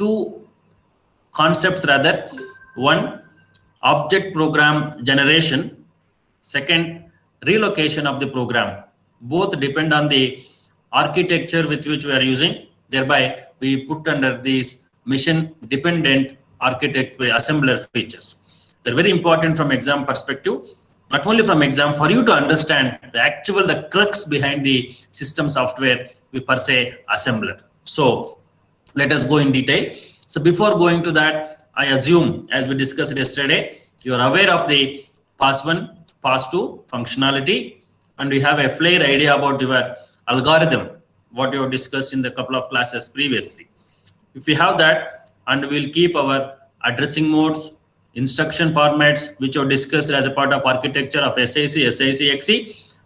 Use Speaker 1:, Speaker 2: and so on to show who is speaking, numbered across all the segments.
Speaker 1: two concepts rather. One, object program generation. Second, relocation of the program. Both depend on the architecture with which we are using. Thereby, we put under these mission dependent assembler features. They're very important from exam perspective. Not only from exam, for you to understand the crux behind the system software we per se assembler. So let us go in detail. So before going to that, I assume, as we discussed yesterday, you are aware of the pass 1, pass 2 functionality, and we have a flare idea about your algorithm, what you have discussed in the couple of classes previously. If we have that, and we'll keep our addressing modes, instruction formats, which are discussed as a part of architecture of SIC, XE,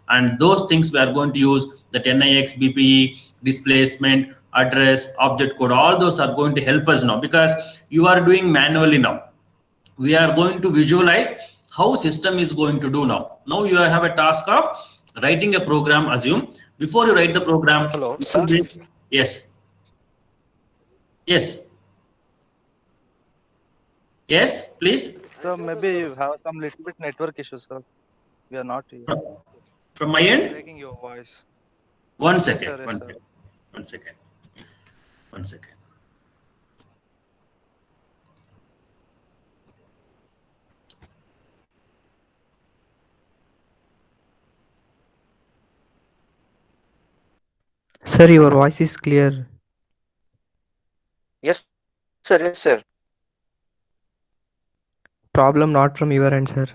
Speaker 1: and those things we are going to use, that NIX, BPE, displacement, address, object code, all those are going to help us now because you are doing manually now. We are going to visualize how system is going to do now. Now you have a task of writing a program, assume. Before you write the program,
Speaker 2: hello, sir.
Speaker 1: Yes. Yes. Yes, please.
Speaker 2: So maybe you have some little bit network issues, sir. We are not here.
Speaker 1: From my end?
Speaker 2: Breaking your voice.
Speaker 1: One second.
Speaker 2: Yes, sir, yes,
Speaker 1: One
Speaker 2: sir.
Speaker 1: second. One second. One second.
Speaker 3: Sir, your voice is clear.
Speaker 4: Yes, sir. Yes, sir.
Speaker 3: Problem not from your end, sir.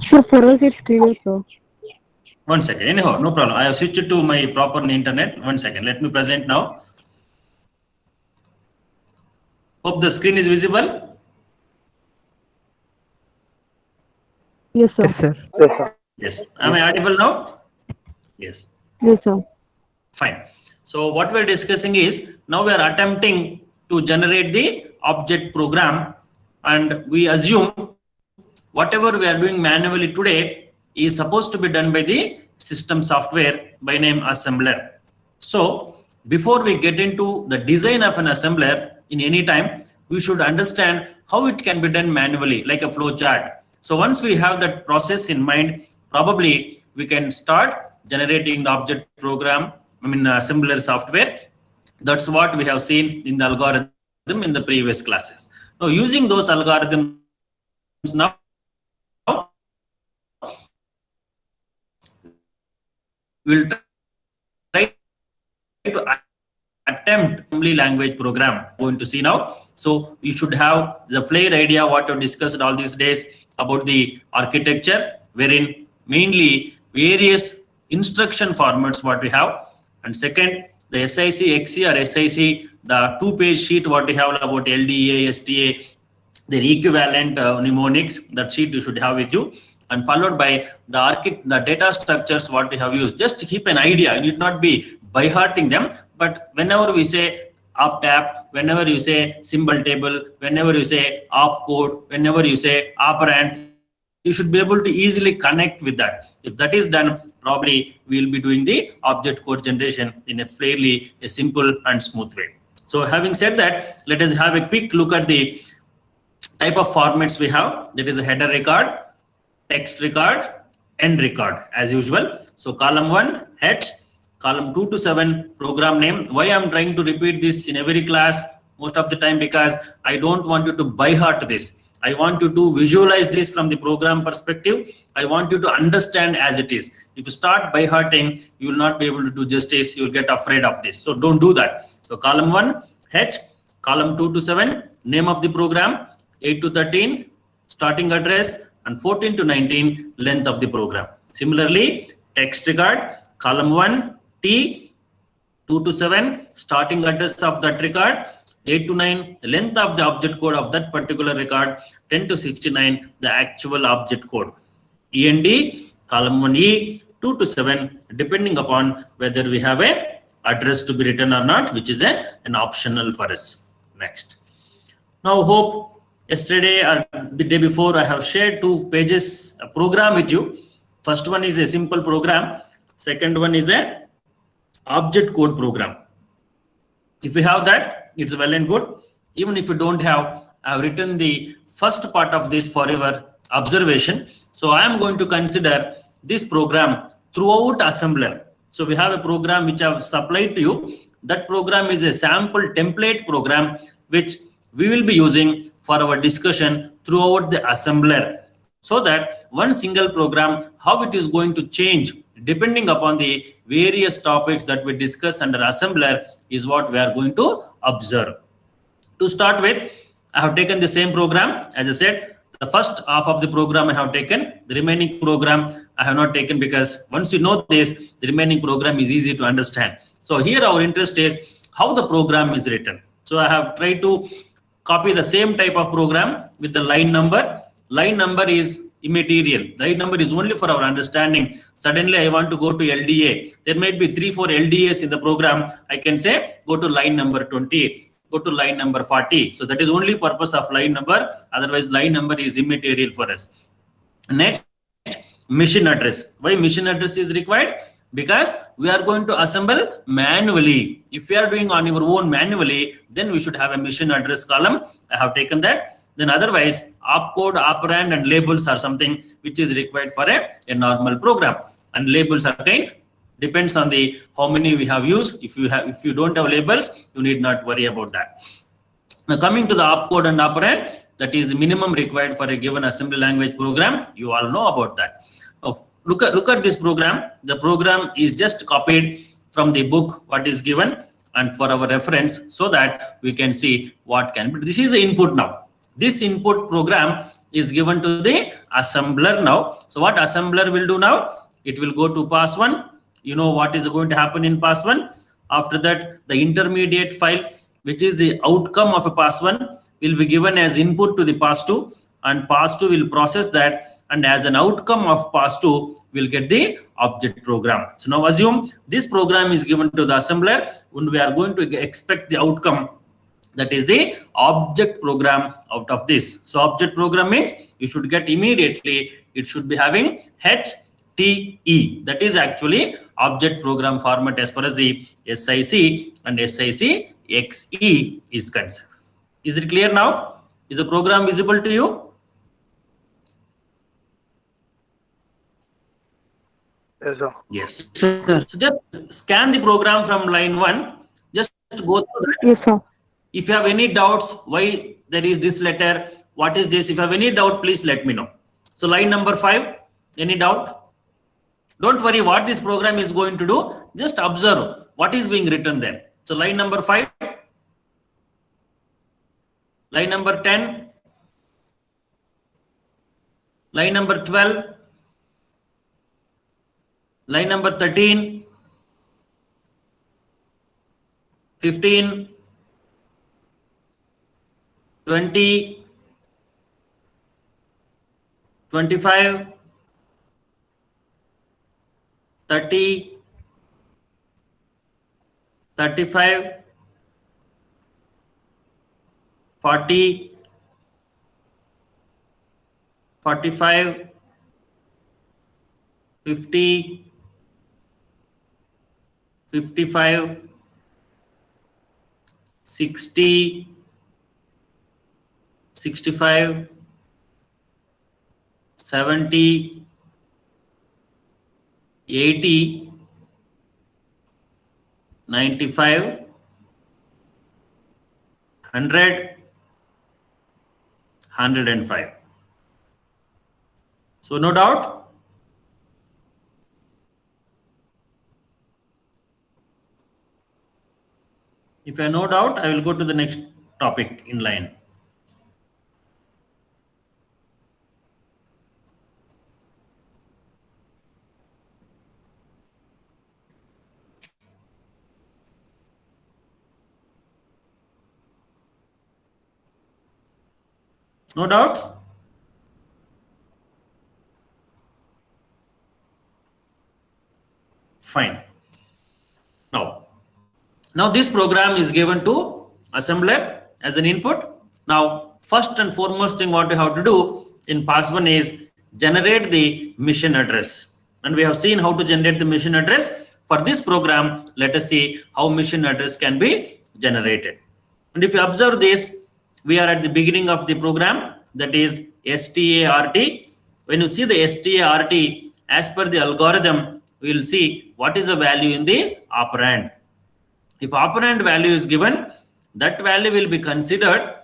Speaker 5: Sir, for us it's clear, sir.
Speaker 1: One second. Anyhow, no problem. I have switched to my proper internet. One second. Let me present now. Hope the screen is visible.
Speaker 5: Yes, sir.
Speaker 3: Yes, sir.
Speaker 4: Yes, sir.
Speaker 1: Yes. Am I audible now? Yes.
Speaker 5: Yes, sir.
Speaker 1: Fine. So what we're discussing is, now we are attempting to generate the object program, and we assume whatever we are doing manually today is supposed to be done by the system software by name assembler. So before we get into the design of an assembler in any time, we should understand how it can be done manually, like a flow chart. So once we have that process in mind, probably we can start generating the object program, assembler software. That's what we have seen in the algorithm in the previous classes. Now using those algorithms now, we'll try to attempt assembly language program. Going to see now. So you should have the flare idea what we discussed all these days about the architecture, wherein mainly various instruction formats what we have, and second, the SIC, XE or SIC, the 2-page sheet what we have about LDA, STA, their equivalent mnemonics. That sheet you should have with you, and followed by the data structures what we have used. Just to keep an idea, you need not be by hearting them, but whenever we say op-tab, whenever you say symbol table, whenever you say op-code, whenever you say operand, you should be able to easily connect with that. If that is done, probably we'll be doing the object code generation in a fairly simple and smooth way. So having said that, let us have a quick look at the type of formats we have. That is a header record, text record, end record as usual. So column 1, H, column 2 to 7, program name. Why I'm trying to repeat this in every class most of the time? Because I don't want you to by heart this. I want you to visualize this from the program perspective. I want you to understand as it is. If you start by hearting, you will not be able to do justice. You will get afraid of this. So don't do that. So column 1, H, column 2 to 7, name of the program, 8 to 13, starting address, and 14 to 19, length of the program. Similarly, text record, column 1, T, 2 to 7, starting address of that record, 8 to 9, the length of the object code of that particular record, 10 to 69, the actual object code. END, column 1E, 2 to 7, depending upon whether we have a address to be written or not, which is an optional for us. Next. Now, hope yesterday or the day before I have shared 2 pages a program with you. First one is a simple program. Second one is a object code program. If you have that, it's well and good. Even if you don't have, I've written the first part of this for your observation. So I am going to consider this program throughout assembler. So we have a program which I've supplied to you. That program is a sample template program which we will be using for our discussion throughout the assembler, so that one single program, how it is going to change depending upon the various topics that we discuss under assembler is what we are going to observe. To start with, I have taken the same program. As I said, the first half of the program I have taken. The remaining program I have not taken, because once you know this, the remaining program is easy to understand. So here our interest is how the program is written. So I have tried to copy the same type of program with the line number. Line number is immaterial. Line number is only for our understanding. Suddenly I want to go to LDA. There might be 3-4 LDAs in the program. I can say go to line number 20, go to line number 40. So that is only purpose of line number. Otherwise line number is immaterial for us. Next, mission address. Why mission address is required? Because we are going to assemble manually. If we are doing on your own manually, then we should have a mission address column. I have taken that. Then otherwise, opcode, operand, and labels are something which is required for a normal program. And labels are kind, depends on the how many we have used. If you don't have labels, you need not worry about that. Now coming to the opcode and operand, that is the minimum required for a given assembly language program. You all know about that. Look at this program. The program is just copied from the book what is given and for our reference, so that we can see what can be. This is the input now. This input program is given to the assembler now. So what assembler will do now? It will go to pass 1. You know what is going to happen in pass 1. After that, the intermediate file, which is the outcome of a pass 1, will be given as input to the pass 2, and pass 2 will process that, and as an outcome of pass 2 will get the object program. So now assume this program is given to the assembler, when we are going to expect the outcome, that is the object program out of this. So object program means you should get immediately, it should be having HTE. That is actually object program format as far as the SIC and SIC XE is concerned. Is it clear now? Is the program visible to you?
Speaker 2: Yes, sir.
Speaker 1: Yes. So just scan the program from line 1. Just go through that.
Speaker 5: Yes, sir.
Speaker 1: If you have any doubts, why there is this letter, what is this? If you have any doubt, please let me know. So line number 5, any doubt? Don't worry what this program is going to do. Just observe what is being written there. So line number 5, line number 10, line number 12, line number 13, 15, 20, 25, 30, 35, 40, 45, 50, 55, 60, 65, 70, 80, 95, 100, 105. So no doubt. If I have no doubt, I will go to the next topic in line. No doubt. Fine. Now this program is given to assembler as an input. Now, first and foremost thing what we have to do in pass 1 is generate the mission address. And we have seen how to generate the mission address. For this program, let us see how mission address can be generated. And if you observe this, we are at the beginning of the program, that is START. When you see the START, as per the algorithm, we will see what is the value in the operand. If operand value is given, that value will be considered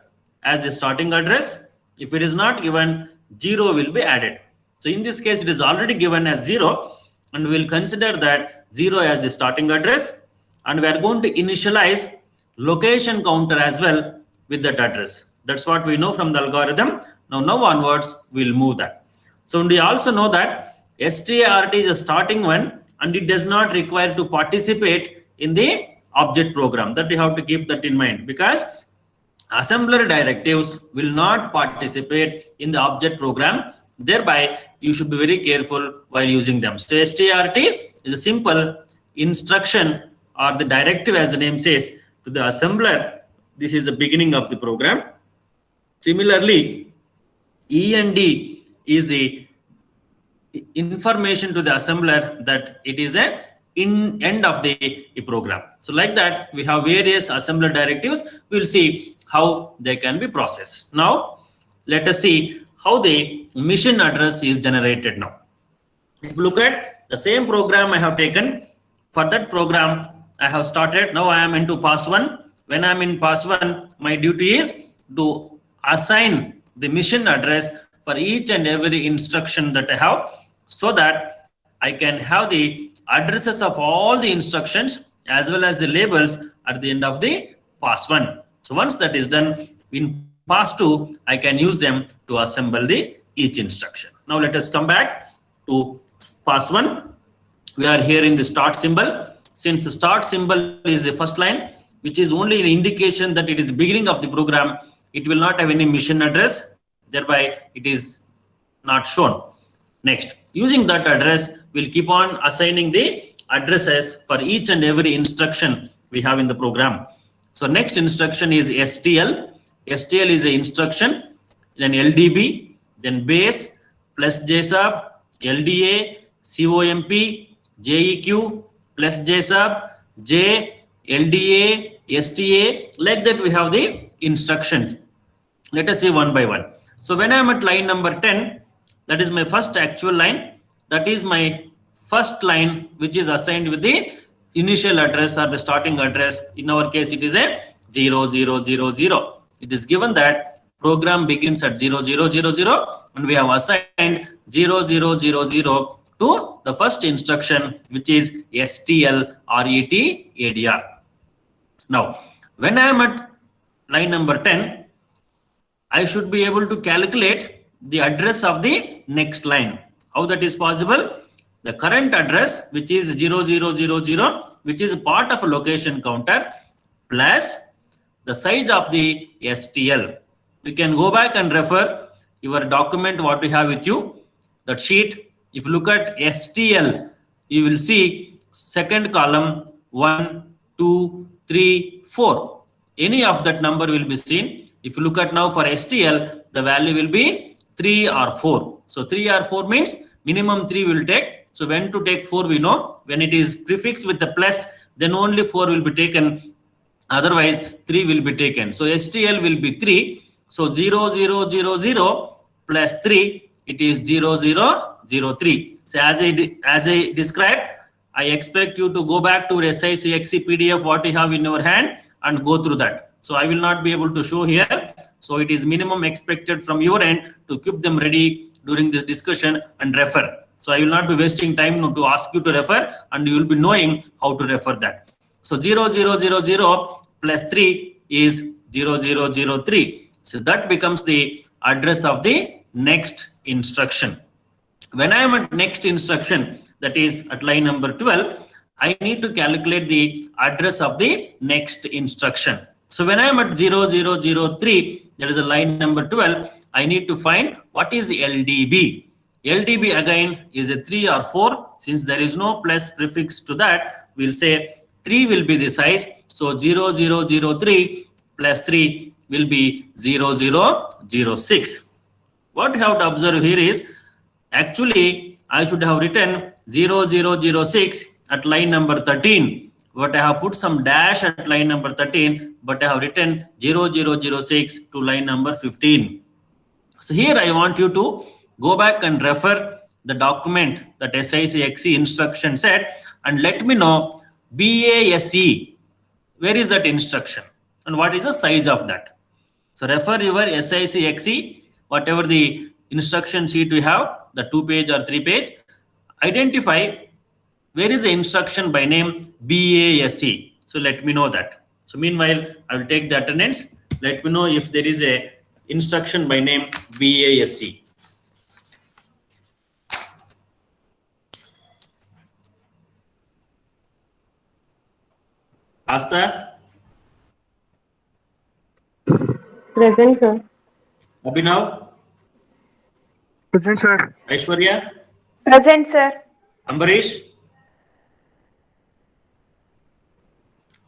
Speaker 1: as the starting address. If it is not given, 0 will be added. So in this case, it is already given as 0, and we will consider that 0 as the starting address, and we are going to initialize location counter as well with that address. That's what we know from the algorithm. Now onwards, we'll move that. So we also know that START is a starting one, and it does not require to participate in the object program. That we have to keep that in mind, because assembler directives will not participate in the object program. Thereby, you should be very careful while using them. So START is a simple instruction or the directive, as the name says, to the assembler. This is the beginning of the program. Similarly, END is the information to the assembler that it is a end of the program. So like that, we have various assembler directives. We'll see how they can be processed. Now, let us see how the mission address is generated now. If you look at the same program I have taken, for that program, I have started. Now I am into pass 1. When I am in pass 1, my duty is to assign the mission address for each and every instruction that I have, so that I can have the addresses of all the instructions as well as the labels at the end of the pass 1. So once that is done, in pass 2, I can use them to assemble the each instruction. Now let us come back to pass 1. We are here in the start symbol. Since the start symbol is the first line, which is only an indication that it is the beginning of the program, it will not have any mission address. Thereby, it is not shown. Next, using that address, we'll keep on assigning the addresses for each and every instruction we have in the program. So next instruction is STL. STL is an instruction, then LDB, then base, plus JSOP, LDA, COMP, JEQ, plus JSOP, J, LDA, STA. Like that, we have the instructions. Let us see one by one. So when I am at line number 10, that is my first actual line. That is my first line, which is assigned with the initial address or the starting address. In our case, it is a 0000. It is given that program begins at 0000, and we have assigned 0000 to the first instruction, which is STL RET ADR. Now, when I am at line number 10, I should be able to calculate the address of the next line. How that is possible? The current address, which is 0000, which is part of a location counter, plus the size of the STL. We can go back and refer your document what we have with you, that sheet. If you look at STL, you will see second column 1, 2, 3, 4. Any of that number will be seen. If you look at now for STL, the value will be 3 or 4. So 3 or 4 means minimum 3 will take. So when to take 4 we know. When it is prefixed with the plus, then only 4 will be taken. Otherwise 3 will be taken. So STL will be 3. So 0000 plus 3, it is 0003. So as I described, I expect you to go back to SICXC PDF what you have in your hand and go through that. So I will not be able to show here. So it is minimum expected from your end to keep them ready during this discussion and refer. So I will not be wasting time to ask you to refer, and you will be knowing how to refer that. So 0000 plus 3 is 0003. So that becomes the address of the next instruction. When I am at next instruction, that is at line number 12, I need to calculate the address of the next instruction. So when I am at 0003, that is a line number 12, I need to find what is LDB. LDB again is a 3 or 4. Since there is no plus prefix to that, we'll say 3 will be the size. So 0003 plus 3 will be 0006. What you have to observe here is, actually I should have written 0006 at line number 13, but I have put some dash at line number 13, but I have written 0006 to line number 15. So here I want you to go back and refer the document that SICXE instruction set, and let me know BASE, where is that instruction and what is the size of that. So refer your SICXE, whatever the instruction sheet we have, the 2-page or 3-page, identify where is the instruction by name BASE. So let me know that. So meanwhile, I will take the attendance. Let me know if there is a instruction by name BASE. Asta,
Speaker 5: Present, sir.
Speaker 1: Abhinav,
Speaker 2: Present, sir.
Speaker 1: Aishwarya,
Speaker 4: Present, sir.
Speaker 1: Ambarish,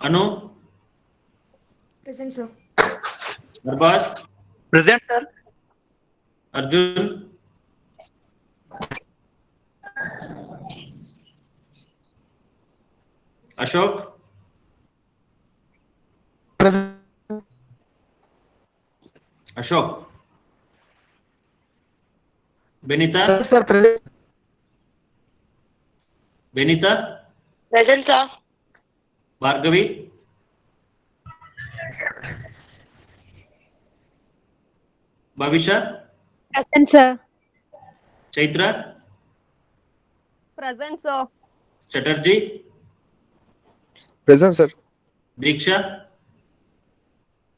Speaker 1: Anu,
Speaker 4: Present, sir.
Speaker 1: Arbas,
Speaker 2: Present, sir.
Speaker 1: Arjun, Ashok,
Speaker 2: Present.
Speaker 1: Ashok, Benita,
Speaker 2: Sir, present.
Speaker 1: Benita,
Speaker 4: Present, sir.
Speaker 1: Bhargavi, Bhavisha,
Speaker 4: Present, sir.
Speaker 1: Chaitra,
Speaker 4: Present, sir.
Speaker 1: Chatterjee,
Speaker 2: Present, sir.
Speaker 1: Diksha,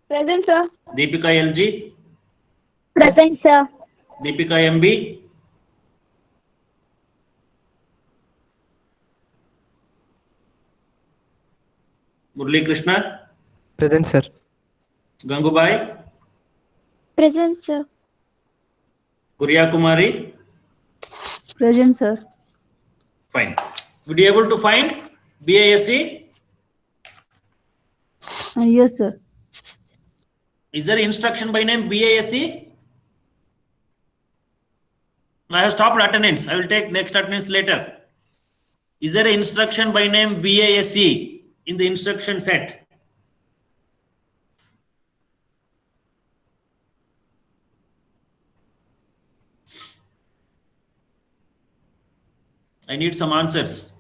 Speaker 4: Present, sir.
Speaker 1: Deepika LG,
Speaker 4: Present, sir.
Speaker 1: Deepika MB, Murli Krishna,
Speaker 3: Present, sir.
Speaker 1: Gangubai,
Speaker 4: Present, sir.
Speaker 1: Kuriya Kumari.
Speaker 4: Present, sir.
Speaker 1: Fine. Would you able to find BASE?
Speaker 4: Yes, sir.
Speaker 1: Is there instruction by name BASE? I have stopped attendance. I will take next attendance later. Is there an instruction by name BASE in the instruction set? I need some answers.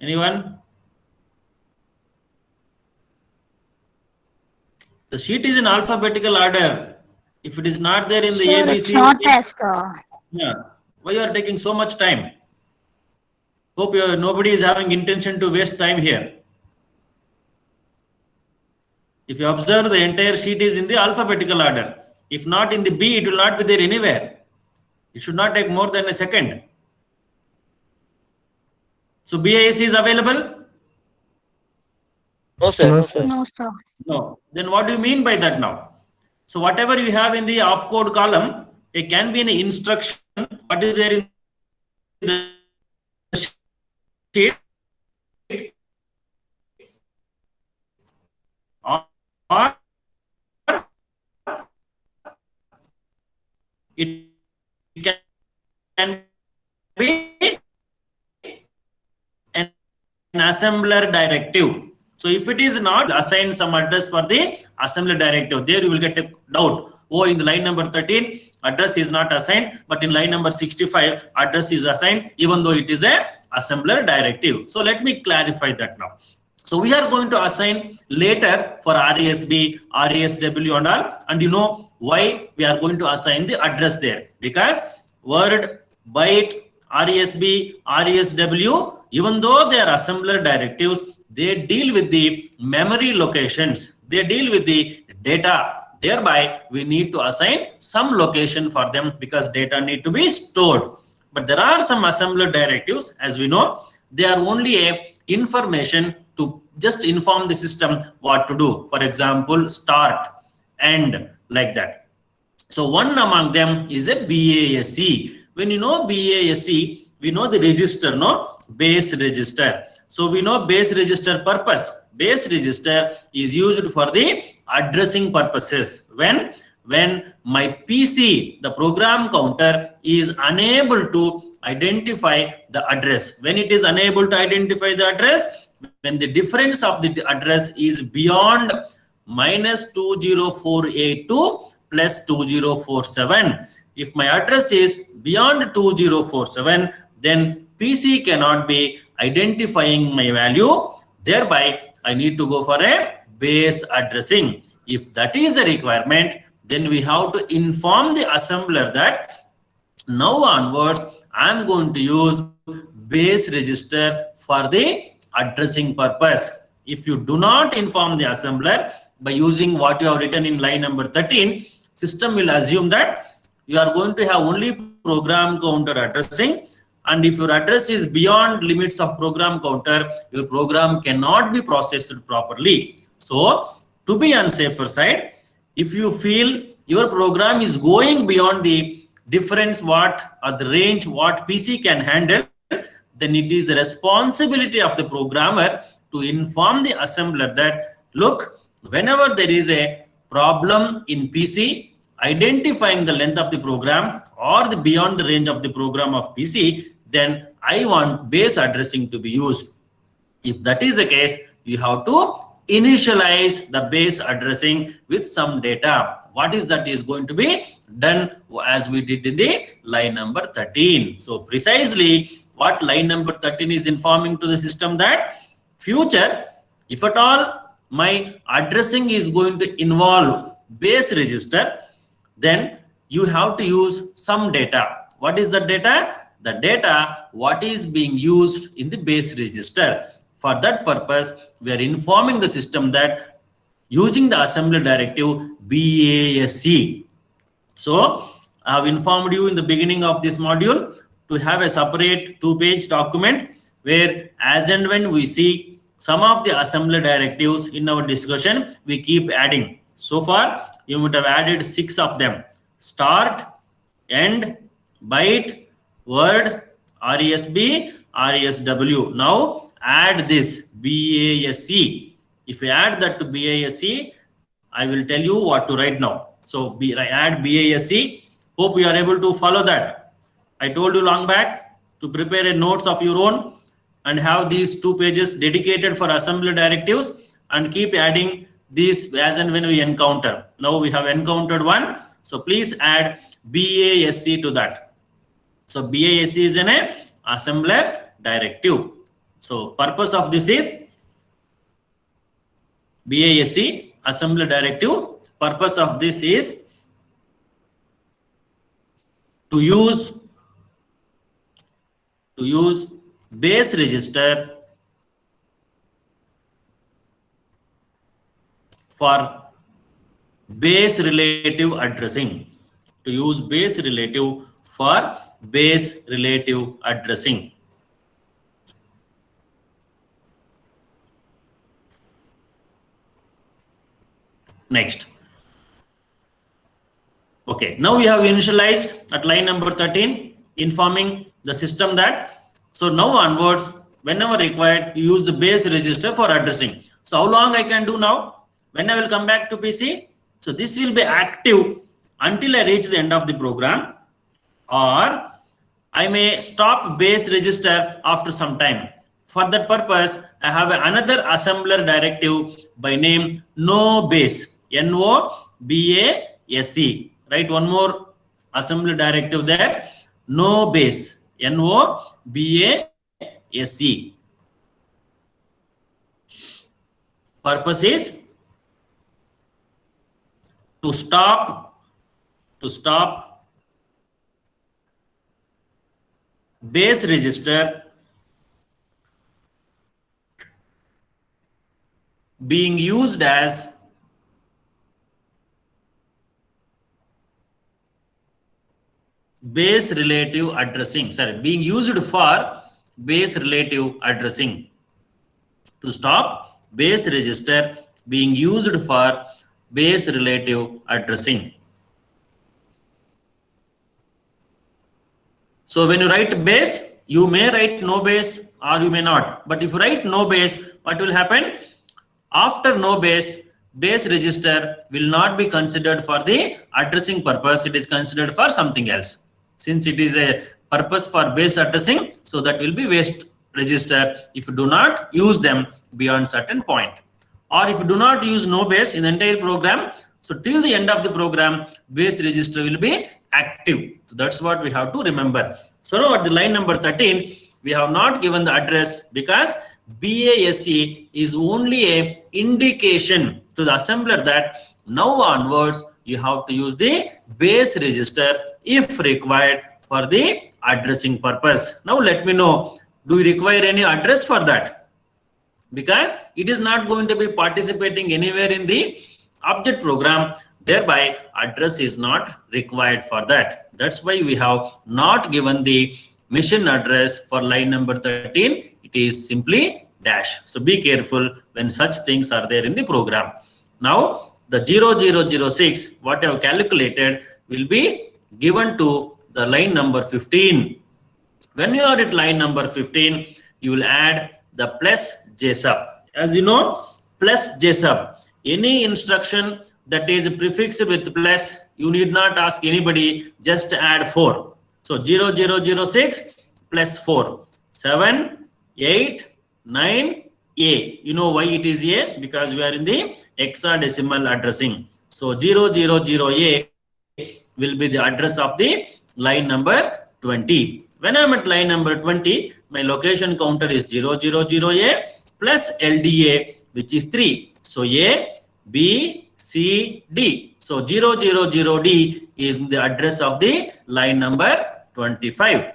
Speaker 1: Anyone? The sheet is in alphabetical order. If it is not there in the ABC, yeah. Why you are taking so much time? Hope nobody is having intention to waste time here. If you observe, the entire sheet is in the alphabetical order. If not in the B, it will not be there anywhere. It should not take more than a second. So BIS is available?
Speaker 2: No, sir.
Speaker 3: No, sir.
Speaker 4: No, sir.
Speaker 1: No. Then what do you mean by that now? So whatever you have in the opcode column, it can be an instruction. What is there in the sheet? Or it can be assembler directive. So if it is not, assign some address for the assembler directive. There you will get a doubt. Oh, in the line number 13, address is not assigned, but in line number 65, address is assigned, even though it is a assembler directive. So let me clarify that now. So we are going to assign later for RESB, RESW and all. And you know why we are going to assign the address there? Because word, byte, RESB, RESW, even though they are assembler directives, they deal with the memory locations. They deal with the data. Thereby, we need to assign some location for them because data need to be stored. But there are some assembler directives, as we know, they are only a information to just inform the system what to do. For example, start, end, like that. So one among them is a BASE. When you know BASE, we know the register, no? Base register. So we know base register purpose. Base register is used for the addressing purposes. When my PC, the program counter, is unable to identify the address. When it is unable to identify the address, when the difference of the address is beyond -2048 plus 2047. If my address is beyond 2047, then PC cannot be identifying my value. Thereby, I need to go for a base addressing. If that is the requirement, then we have to inform the assembler that now onwards, I am going to use base register for the addressing purpose. If you do not inform the assembler by using what you have written in line number 13, system will assume that you are going to have only program counter addressing, and if your address is beyond limits of program counter, your program cannot be processed properly. So to be on safer side, if you feel your program is going beyond the difference what or the range what PC can handle, then it is the responsibility of the programmer to inform the assembler that, look, whenever there is a problem in PC, identifying the length of the program or the beyond the range of the program of PC, then I want base addressing to be used. If that is the case, you have to initialize the base addressing with some data. What is that is going to be done as we did in the line number 13. So precisely what line number 13 is informing to the system that future, if at all my addressing is going to involve base register, then you have to use some data. What is the data? The data what is being used in the base register. For that purpose, we are informing the system that using the assembler directive BASE. So I have informed you in the beginning of this module to have a separate 2-page document where as and when we see some of the assembler directives in our discussion, we keep adding. So far, you would have added 6 of them: start, end, byte, word, RESB, RESW. Now add this BASE. If you add that to BASE, I will tell you what to write now. So add BASE. Hope you are able to follow that. I told you long back to prepare a notes of your own and have these 2 pages dedicated for assembly directives and keep adding these as and when we encounter. Now we have encountered one. So please add BASE to that. So BASE is an assembler directive. So purpose of this is BASE assembler directive. Purpose of this is to use base register for base relative addressing. To use base relative for base relative addressing. Next. Okay, now we have initialized at line number 13, informing the system that, so now onwards, whenever required, you use the base register for addressing. So how long I can do now? When I will come back to PC? So this will be active until I reach the end of the program, or I may stop base register after some time. For that purpose, I have another assembler directive by name no base. NOBASE. Right, one more assembly directive there. No base. NOBASE. Purpose is to stop base register being used as base relative addressing. Being used for base relative addressing. To stop base register being used for base relative addressing. So when you write base, you may write no base or you may not. But if you write no base, what will happen? After no base, base register will not be considered for the addressing purpose. It is considered for something else. Since it is a purpose for base addressing, so that will be waste register if you do not use them beyond certain point. Or if you do not use no base in the entire program, so till the end of the program, base register will be active. So that's what we have to remember. So now at the line number 13, we have not given the address because BASE is only a indication to the assembler that now onwards you have to use the base register if required for the addressing purpose. Now let me know, do you require any address for that? Because it is not going to be participating anywhere in the object program, thereby address is not required for that. That's why we have not given the mission address for line number 13. It is simply dash. So be careful when such things are there in the program. Now the 0006 what I have calculated will be given to the line number 15. When you are at line number 15, you will add the plus JSUB. As you know, plus JSUB, any instruction that is prefixed with plus, you need not ask anybody, just add 4. So 0006 plus 4, 7, 8, 9, A. You know why it is A? Because we are in the hexadecimal addressing. So 000A will be the address of the line number 20. When I am at line number 20, my location counter is 000A plus LDA, which is 3. So A, B, C, D. So 000D is the address of the line number 25.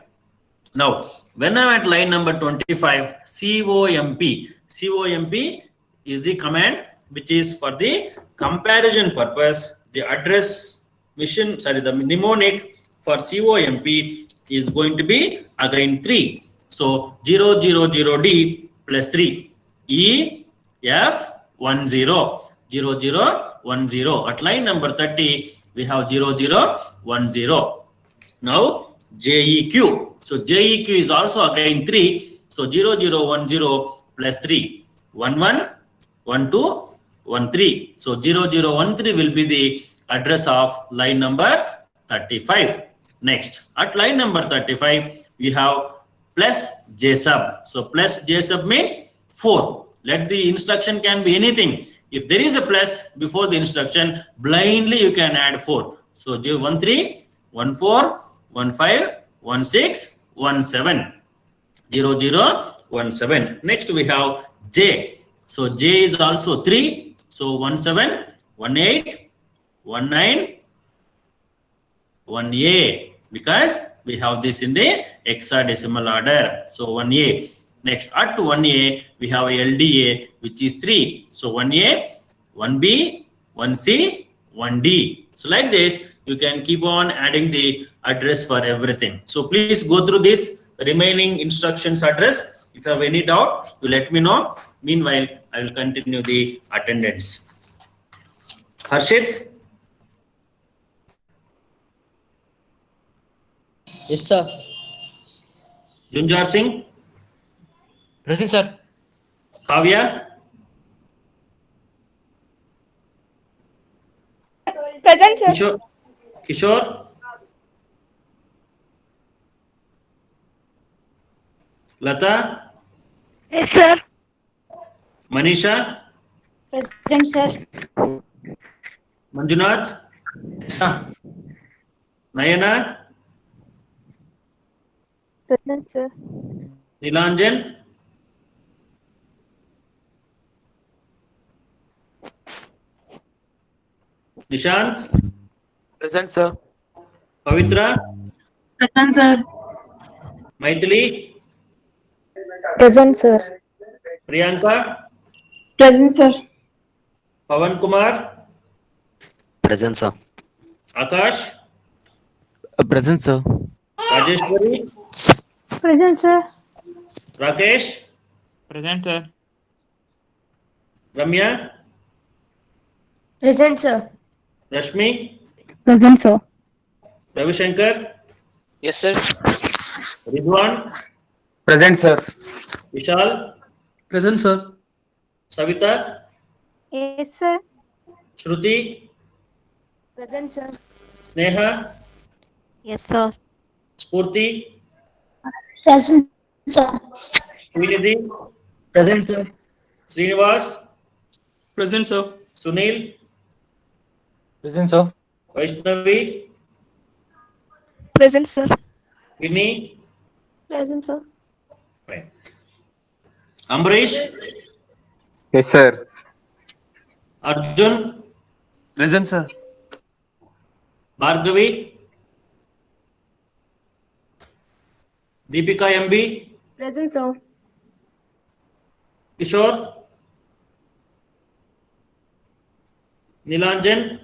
Speaker 1: Now, when I'm at line number 25, COMP. COMP is the command which is for the comparison purpose. The address mission, the mnemonic for COMP is going to be again 3. So 000D plus 3. EF10. 0010. At line number 30, we have 0010. Now JEQ. So JEQ is also again 3. So 0010 plus 3. 11, 12, 13. So 0013 will be the address of line number 35. Next, at line number 35, we have plus JSUB. So plus JSUB means 4. Let the instruction can be anything. If there is a plus before the instruction, blindly you can add 4. So 13, 14, 15, 16, 17. 0017. Next we have J. So J is also 3. So 17, 18, 19, 1A. Because we have this in the hexadecimal order. So 1A. Next, at 1A, we have a LDA, which is 3. So 1A, 1B, 1C, 1D. So like this, you can keep on adding the address for everything. So please go through this remaining instructions address. If you have any doubt, you let me know. Meanwhile, I will continue the attendance. Harshit?
Speaker 6: Yes, sir.
Speaker 1: Junjar Singh?
Speaker 6: Present, sir.
Speaker 1: Kavya?
Speaker 7: Present, sir.
Speaker 1: Kishore? Lata?
Speaker 4: Yes, sir.
Speaker 1: Manisha,
Speaker 4: Present, sir.
Speaker 1: Manjunath,
Speaker 6: Yes, sir.
Speaker 1: Nayana,
Speaker 4: Present, sir.
Speaker 1: Nilanjan, Nishant,
Speaker 2: Present, sir.
Speaker 1: Pavitra,
Speaker 4: Present, sir.
Speaker 1: Maithili,
Speaker 5: Present, sir.
Speaker 1: Priyanka,
Speaker 5: Present, sir.
Speaker 1: Pavan Kumar,
Speaker 7: Present, sir.
Speaker 1: Akash,
Speaker 8: Present, sir.
Speaker 1: Rajeshwari,
Speaker 4: Present, sir.
Speaker 1: Rakesh,
Speaker 2: Present, sir.
Speaker 1: Ramya,
Speaker 5: Present, sir.
Speaker 1: Rashmi,
Speaker 4: Present, sir.
Speaker 1: Ravishankar,
Speaker 2: Yes, sir.
Speaker 1: Ridwan,
Speaker 2: Present, sir.
Speaker 1: Vishal,
Speaker 8: Present, sir.
Speaker 1: Savita,
Speaker 4: Yes, sir.
Speaker 1: Shruti,
Speaker 5: Present, sir.
Speaker 1: Sneha,
Speaker 4: Yes, sir.
Speaker 1: Spurti,
Speaker 5: Present, sir.
Speaker 1: Srinidhi,
Speaker 2: Present, sir.
Speaker 1: Srinivas,
Speaker 8: Present, sir.
Speaker 1: Sunil,
Speaker 2: Present, sir.
Speaker 1: Vaishnavi,
Speaker 4: Present, sir.
Speaker 1: Vinny,
Speaker 4: Present, sir.
Speaker 1: right. Ambrish,
Speaker 9: Yes, sir.
Speaker 1: Arjun,
Speaker 8: Present, sir.
Speaker 1: Bhargavi, Deepika MB,
Speaker 5: Present, sir.
Speaker 1: Kishore, Nilanjan.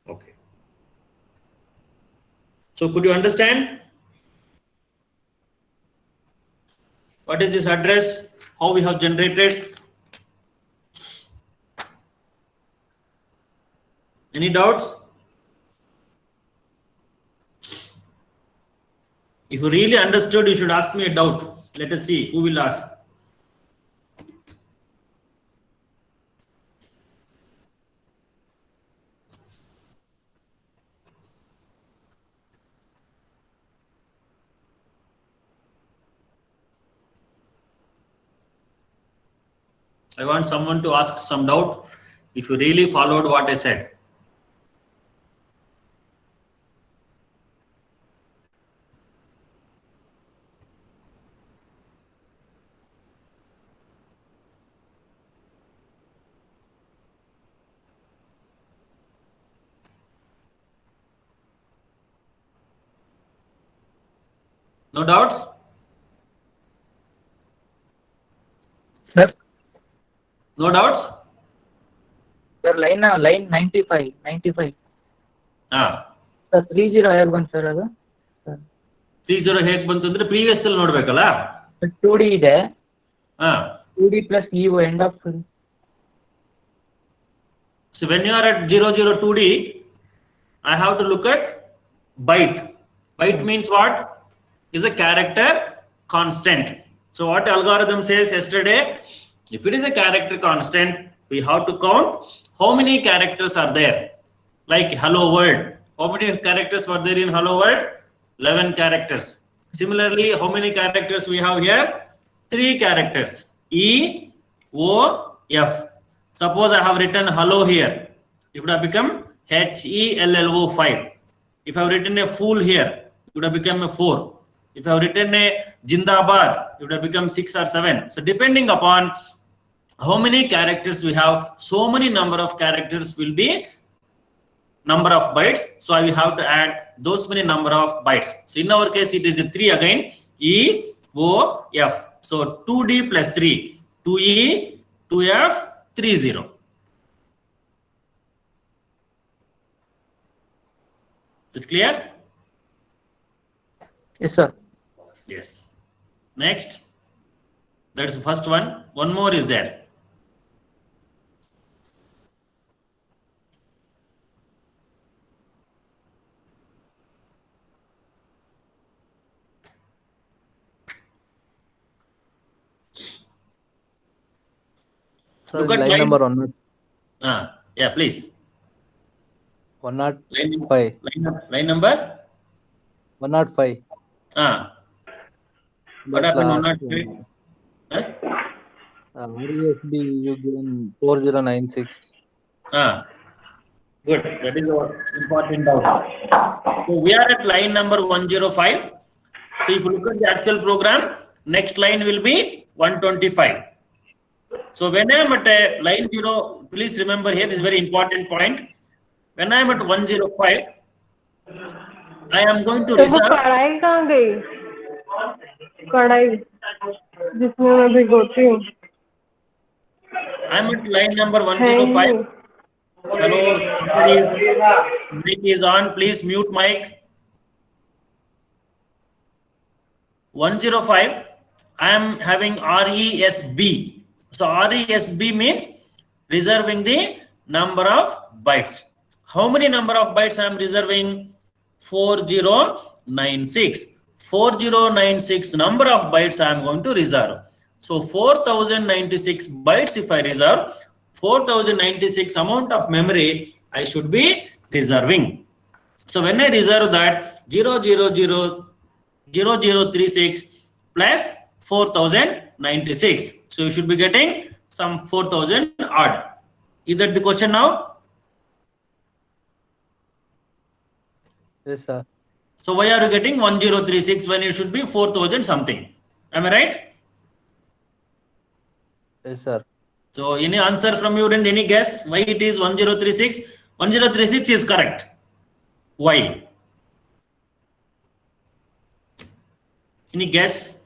Speaker 1: Okay. So could you understand what is this address? How we have generated? Any doubts? If you really understood, you should ask me a doubt. Let us see who will ask. I want someone to ask some doubt if you really followed what I said. No doubts?
Speaker 2: Sir.
Speaker 1: No doubts?
Speaker 2: Sir, line 95. 95.
Speaker 1: Ah.
Speaker 2: Sir, 30 ಹೇಗೆ ಬಂತು sir ಅದು?
Speaker 1: 30 ಹೇಗೆ ಬಂತು ಅಂದ್ರೆ previous ಅಲ್ಲಿ ನೋಡ್ಬೇಕಲ್ಲ?
Speaker 2: 2D ಇದೆ.
Speaker 1: ಹಾ.
Speaker 2: 2D plus EO end of.
Speaker 1: So when you are at 002D, I have to look at byte. Byte means what? Is a character constant. So what algorithm says yesterday? If it is a character constant, we have to count how many characters are there. Like hello world. How many characters were there in hello world? 11 characters. Similarly, how many characters we have here? 3 characters. E, O, F. Suppose I have written hello here. It would have become HELLO 5. If I have written a fool here, it would have become a 4. If I have written a Jindabad, it would have become 6 or 7. So depending upon how many characters we have, so many number of characters will be number of bytes. So I will have to add those many number of bytes. So in our case, it is a 3 again, E, O, F. So 2D plus 3, 2E, 2F, 30. Is it clear?
Speaker 2: Yes, sir.
Speaker 1: Yes. Next. That is the first one. One more is there.
Speaker 8: Sir,
Speaker 1: Look at
Speaker 8: line number 105.
Speaker 1: Yeah, please.
Speaker 8: 105.
Speaker 1: Line number?
Speaker 8: 105.
Speaker 1: What
Speaker 2: That
Speaker 1: happened?
Speaker 2: last
Speaker 1: 103?
Speaker 2: one.
Speaker 1: Huh?
Speaker 2: RESB you given 4096.
Speaker 1: Good. That is our important doubt. So we are at line number 105. So if you look at the actual program, next line will be 125. So when I am at line 0, please remember here, this is very important point. When I am at 105, I am going to reserve.
Speaker 10: कढ़ाई कहाँ गई कढ़ाई जिसमें मैं भिगोती हूँ
Speaker 1: I am at line number 105. Hello, somebody's mic is on. Please mute mic. 105. I am having RESB. So RESB means reserving the number of bytes. How many number of bytes I am reserving? 4096. 4096 number of bytes I am going to reserve. So 4096 bytes if I reserve, 4096 amount of memory I should be reserving. So when I reserve that 0036 plus 4096, so you should be getting some 4000 odd. Is that the question now?
Speaker 2: Yes, sir.
Speaker 1: So why are you getting 1036 when it should be 4000 something? Am I right?
Speaker 2: Yes, sir.
Speaker 1: So any answer from you and any guess why it is 1036? 1036 is correct. Why? Any guess?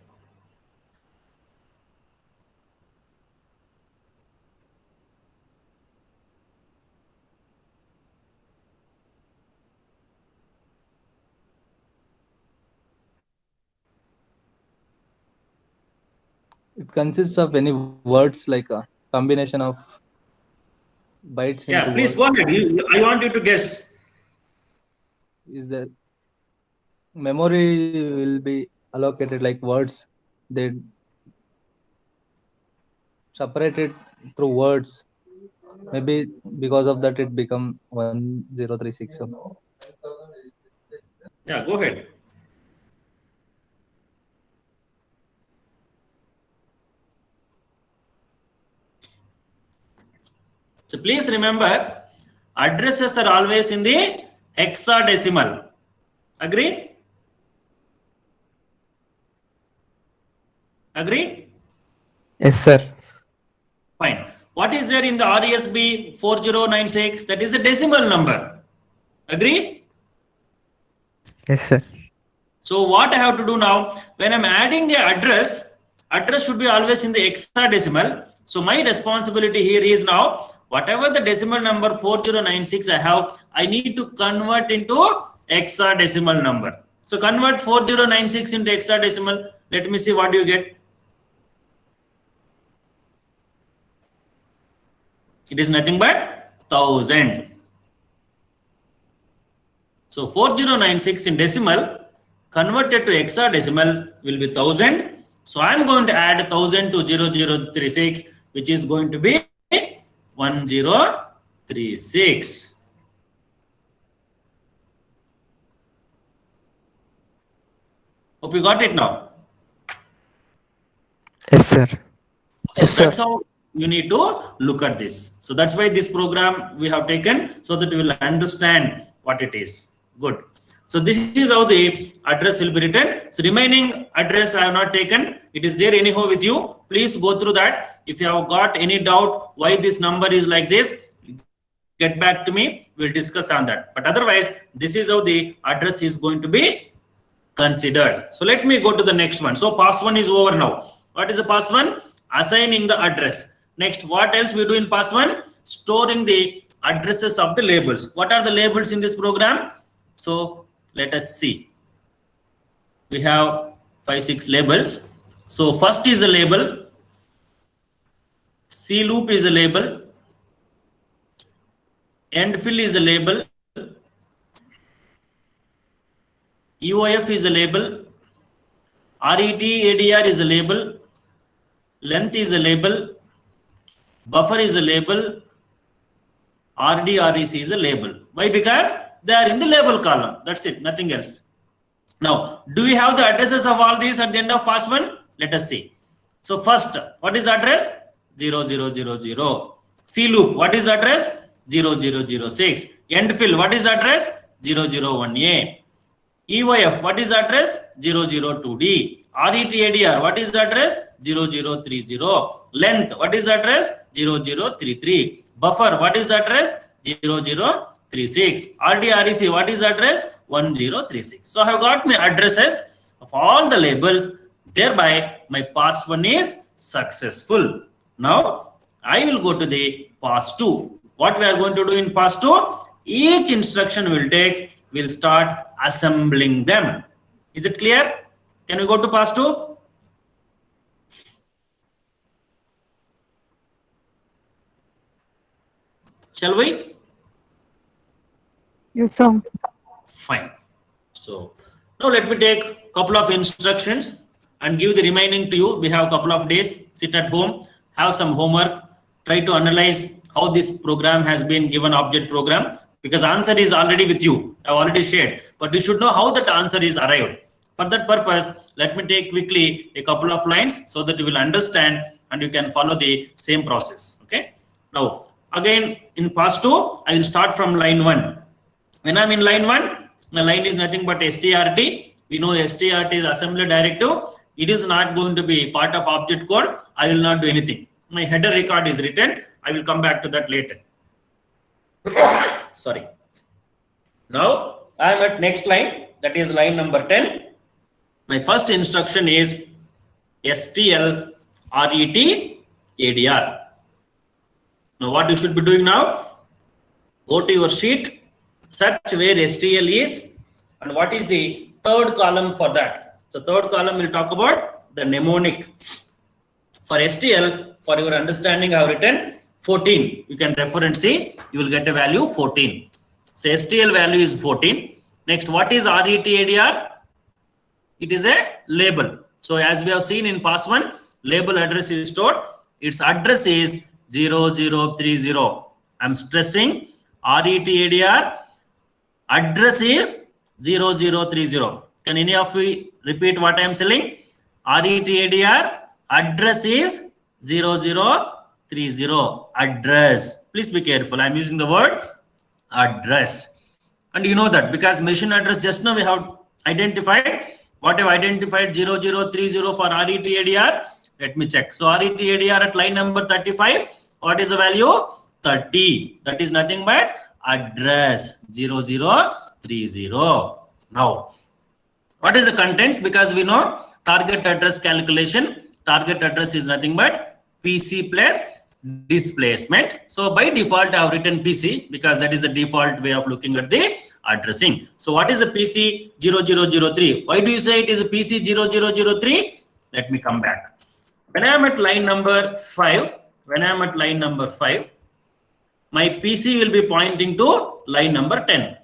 Speaker 2: It consists of any words like a combination of bytes
Speaker 1: Yeah,
Speaker 2: into
Speaker 1: please
Speaker 2: words.
Speaker 1: go ahead. I want you to guess.
Speaker 2: Is there memory will be allocated like words? They separated through words. Maybe because of that it become 1036.
Speaker 1: Yeah, go ahead. So please remember, addresses are always in the hexadecimal. Agree? Agree?
Speaker 3: Yes, sir.
Speaker 1: Fine. What is there in the RESB 4096? That is a decimal number. Agree?
Speaker 3: Yes, sir.
Speaker 1: So what I have to do now, when I'm adding the address should be always in the hexadecimal. So my responsibility here is now, whatever the decimal number 4096 I have, I need to convert into hexadecimal number. So convert 4096 into hexadecimal. Let me see what you get. It is nothing but 1000. So 4096 in decimal converted to hexadecimal will be 1000. So I am going to add 1000 to 0036, which is going to be 1036. Hope you got it now.
Speaker 3: Yes, sir.
Speaker 1: So that's how you need to look at this. So that's why this program we have taken, so that you will understand what it is. Good. So this is how the address will be written. So remaining address I have not taken. It is there anyhow with you. Please go through that. If you have got any doubt why this number is like this, get back to me. We'll discuss on that. But otherwise, this is how the address is going to be considered. So let me go to the next one. So pass one is over now. What is the pass one? Assigning the address. Next, what else we do in pass one? Storing the addresses of the labels. What are the labels in this program? So let us see. We have 5-6 labels. So first is the label. C loop is a label. End fill is a label. EOF is a label. RET ADR is a label. Length is a label. Buffer is a label. RD REC is a label. Why? Because they are in the label column. That's it, nothing else. Now, do we have the addresses of all these at the end of pass 1? Let us see. So first, what is the address? 0000. C loop, what is the address? 0006. End fill, what is the address? 001A. EYF, what is the address? 002D. RETADR, what is the address? 0030. Length, what is the address? 0033. Buffer, what is the address? 0036. RDREC, what is the address? 1036. So I have got my addresses of all the labels. Thereby, my pass 1 is successful. Now, I will go to the pass 2. What we are going to do in pass 2? Each instruction will start assembling them. Is it clear? Can we go to pass 2? Shall we?
Speaker 10: Yes, sir.
Speaker 1: Fine. So now let me take a couple of instructions and give the remaining to you. We have a couple of days. Sit at home, have some homework, try to analyze how this program has been given object program, because answer is already with you. I've already shared, but you should know how that answer is arrived. For that purpose, let me take quickly a couple of lines so that you will understand and you can follow the same process. Okay. Now, again, in pass 2, I will start from line 1. When I'm in line 1, my line is nothing but STRT. We know STRT is assembly directive. It is not going to be part of object code. I will not do anything. My header record is written. I will come back to that later. Sorry. Now I am at next line, that is line number 10. My first instruction is STL RET ADR. Now what you should be doing now? Go to your sheet, search where STL is, and what is the third column for that. So third column will talk about the mnemonic. For STL, for your understanding, I have written 14. You can refer and see. You will get a value 14. So STL value is 14. Next, what is RETADR? It is a label. So as we have seen in pass 1, label address is stored. Its address is 0030. I'm stressing RETADR address is 0030. Can any of you repeat what I am saying? RETADR address is 0030. Address. Please be careful. I'm using the word address. And you know that because machine address just now we have identified. What have identified 0030 for RETADR? Let me check. So RETADR at line number 35. What is the value? 30. That is nothing but address 0030. Now, what is the contents? Because we know target address calculation. Target address is nothing but PC plus displacement. So by default, I have written PC because that is the default way of looking at the addressing. So what is the PC 0003? Why do you say it is a PC 0003? Let me come back. When I am at line number 5, my PC will be pointing to line number 10.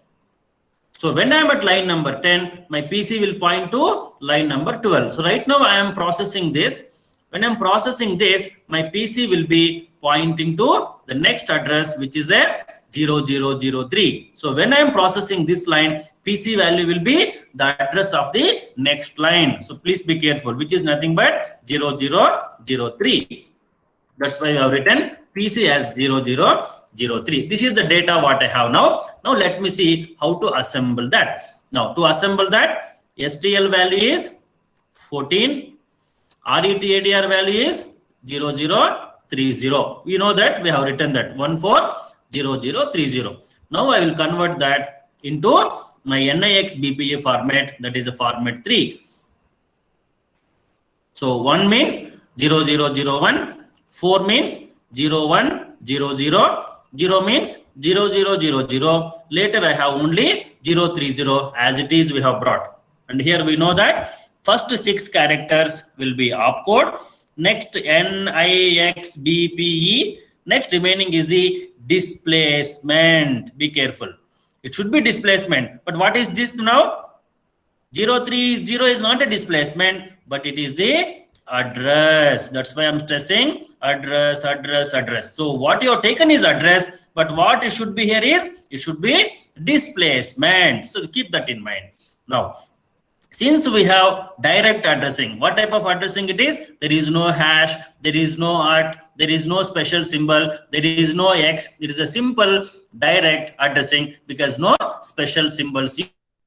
Speaker 1: So when I am at line number 10, my PC will point to line number 12. So right now I am processing this. When I'm processing this, my PC will be pointing to the next address, which is a 0003. So when I'm processing this line, PC value will be the address of the next line. So please be careful, which is nothing but 0003. That's why I have written PC as 0003. This is the data what I have now. Now let me see how to assemble that. Now to assemble that, STL value is 14. RETADR value is 0030. We know that we have written that 140030. Now I will convert that into my NIX BPA format, that is a format 3. So 1 means 0001, 4 means 0100, 0 means 0000. Later I have only 030 as it is we have brought. And here we know that first 6 characters will be opcode. Next NIX BPE. Next remaining is the displacement. Be careful. It should be displacement. But what is this now? 030 is not a displacement, but it is the address. That's why I'm stressing address, address, address. So what you have taken is address, but what it should be here is, it should be displacement. So keep that in mind. Now, Since we have direct addressing, what type of addressing it is? There is no hash, there is no art, there is no special symbol, there is no X. It is a simple direct addressing because no special symbols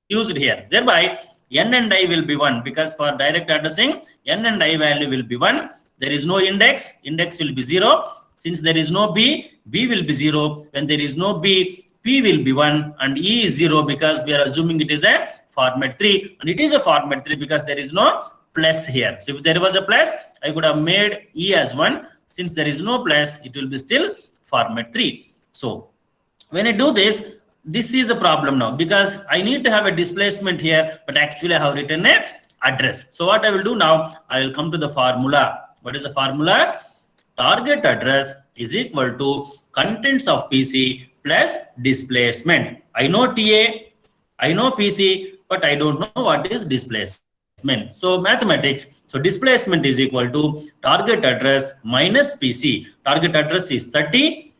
Speaker 1: used here. Thereby, n and I will be 1 because for direct addressing, n and I value will be 1. There is no index, index will be 0. Since there is no B, B will be 0. When there is no B, P will be 1 and E is 0 because we are assuming it is a format 3, and it is a format 3 because there is no plus here. So if there was a plus, I could have made E as 1. Since there is no plus, it will be still format 3. So when I do this, this is the problem now because I need to have a displacement here, but actually I have written a address. So what I will do now, I will come to the formula. What is the formula? Target address is equal to contents of PC plus displacement. I know TA, I know PC, but I don't know what is displacement. So mathematics, so displacement is equal to target address minus PC. Target address is 30,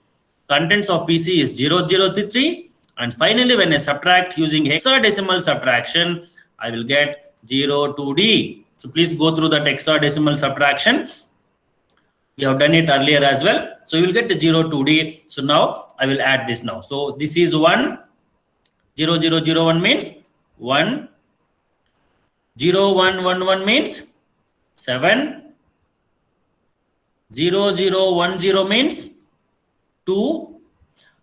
Speaker 1: contents of PC is 0033, and finally when I subtract using hexadecimal subtraction, I will get 02D. So please go through that hexadecimal subtraction. We have done it earlier as well. So you will get the 02D. So now I will add this now. So this is 1, 0001 means 1, 0111 means 7, 0010 means 2,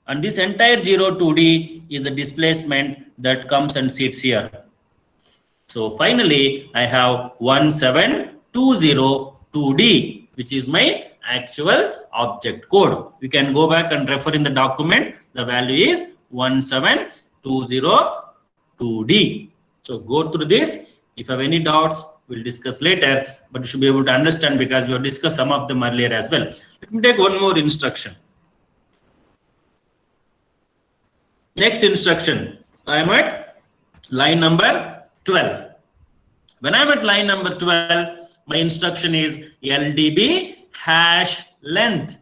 Speaker 1: and this entire 02D is the displacement that comes and sits here. So finally, I have 17202D, which is my actual object code. You can go back and refer in the document. The value is 17202D. So go through this. If you have any doubts, we'll discuss later, but you should be able to understand because we have discussed some of them earlier as well. Let me take one more instruction. Next instruction, I am at line number 12. When I'm at line number 12, my instruction is LDB hash length.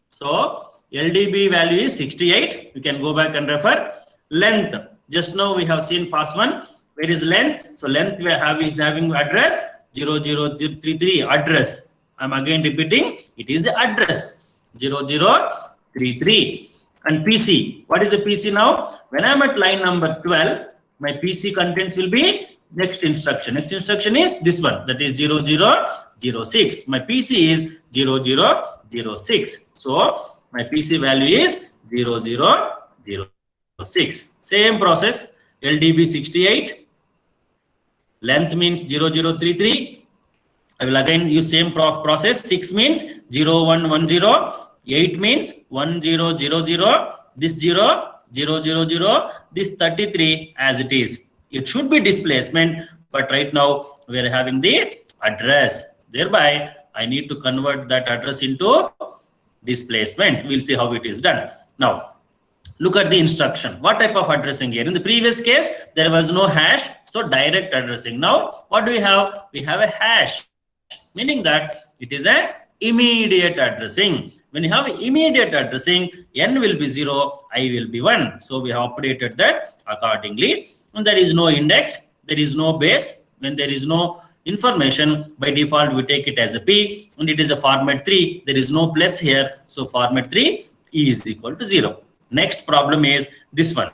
Speaker 1: So LDB value is 68. You can go back and refer. Length. Just now we have seen part 1. Where is length? So length we have is having address 00033 address. I'm again repeating. It is the address 0033. And PC. What is the PC now? When I'm at line number 12, my PC contents will be next instruction. Next instruction is this one, that is 0006. My PC is 0006. So my PC value is 0006. Same process. LDB 68. Length means 0033. I will again use same process. 6 means 0110. 8 means 1000. This 0, 000. This 33 as it is. It should be displacement, but right now we are having the address. Thereby, I need to convert that address into displacement. We'll see how it is done. Now, look at the instruction. What type of addressing here? In the previous case, there was no hash, so direct addressing. Now, what do we have? We have a hash, meaning that it is a immediate addressing. When you have immediate addressing, n will be 0, I will be 1. So we have operated that accordingly. And there is no index, there is no base. When there is no information, by default we take it as a P, and it is a format 3. There is no plus here, so format 3 is equal to 0. Next problem is this one.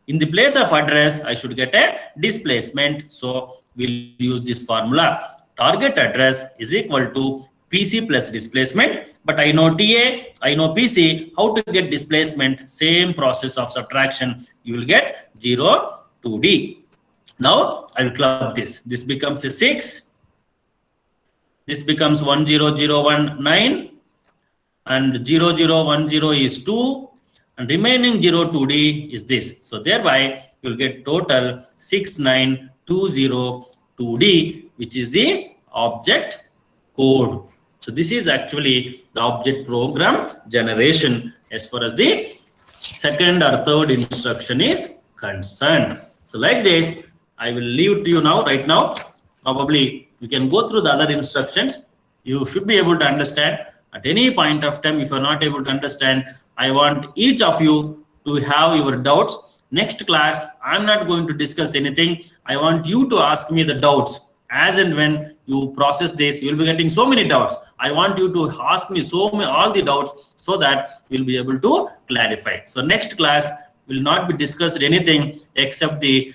Speaker 1: In the place of address, I should get a displacement. So we'll use this formula. Target address is equal to PC plus displacement, but I know TA, I know PC. How to get displacement? Same process of subtraction. You will get 02D. Now I will club this. This becomes a 6. This becomes 10019, and 0010 is 2, and remaining 02D is this. So thereby you will get total 69202D, which is the object code. So this is actually the object program generation as far as the second or third instruction is concerned. So like this, I will leave it to you now, right now. Probably you can go through the other instructions. You should be able to understand. At any point of time, if you are not able to understand, I want each of you to have your doubts Next class, I'm not going to discuss anything. I want you to ask me the doubts. As and when you process this, you'll be getting so many doubts. I want you to ask me all the doubts so that we'll be able to clarify. So next class will not be discussed anything except the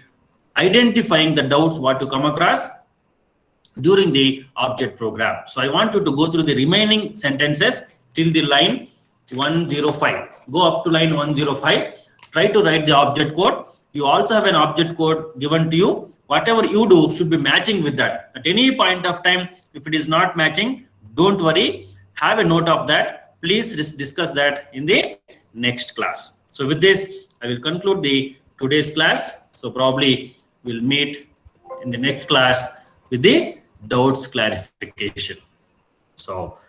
Speaker 1: identifying the doubts what you come across during the object program. So I want you to go through the remaining sentences till the line 105. Go up to line 105. Try to write the object code. You also have an object code given to you. Whatever you do should be matching with that. At any point of time, if it is not matching, don't worry. Have a note of that. Please discuss that in the next class. So with this, I will conclude the today's class. So probably we'll meet in the next class with the doubts clarification. So